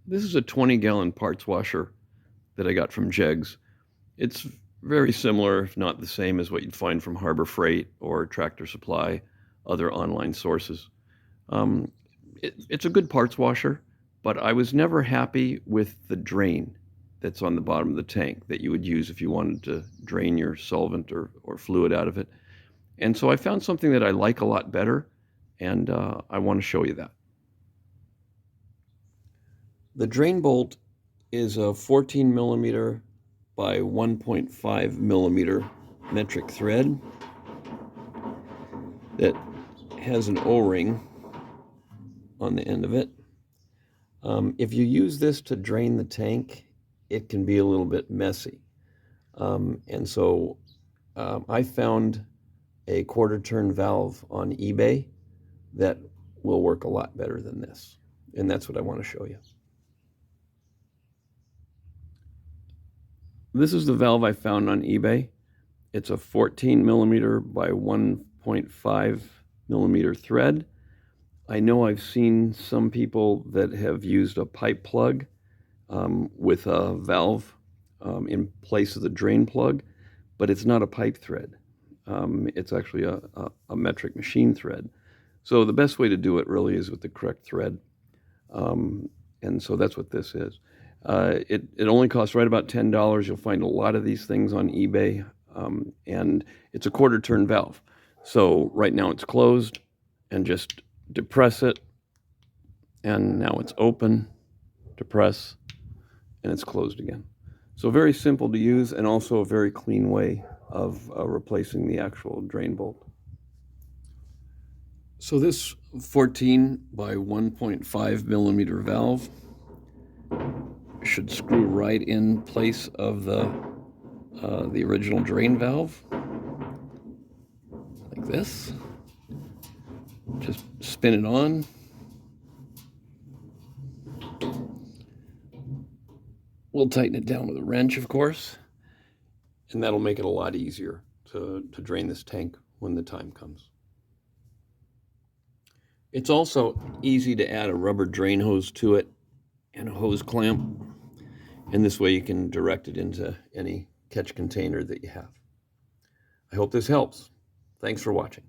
This is a 20-gallon parts washer that I got from Jegs. It's very similar, if not the same, as what you'd find from Harbor Freight or Tractor Supply, other online sources. Um, it's a good parts washer, but I was never happy with the drain that's on the bottom of the tank that you would use if you wanted to drain your solvent or fluid out of it. And so I found something that I like a lot better, and I want to show you that. The drain bolt is a 14 millimeter by 1.5 millimeter metric thread that has an O-ring on the end of it. If you use this to drain the tank, it can be a little bit messy. And so I found a quarter turn valve on eBay that will work a lot better than this. And that's what I want to show you. This is the valve I found on eBay. It's a 14 millimeter by 1.5 millimeter thread. I know I've seen some people that have used a pipe plug with a valve in place of the drain plug, but it's not a pipe thread. It's actually a metric machine thread. So the best way to do it really is with the correct thread. And so that's what this is. It only costs right about $10. You'll find a lot of these things on eBay, and it's a quarter turn valve. So right now it's closed, and just depress it, and now it's open, depress, and it's closed again. So very simple to use, and also a very clean way of replacing the actual drain bolt. So this 14 by 1.5 millimeter valve should screw right in place of the original drain valve, like this. Just spin it on. We'll tighten it down with a wrench, of course, and that'll make it a lot easier to drain this tank when the time comes. It's also easy to add a rubber drain hose to it and a hose clamp, and this way you can direct it into any catch container that you have. I hope this helps. Thanks for watching.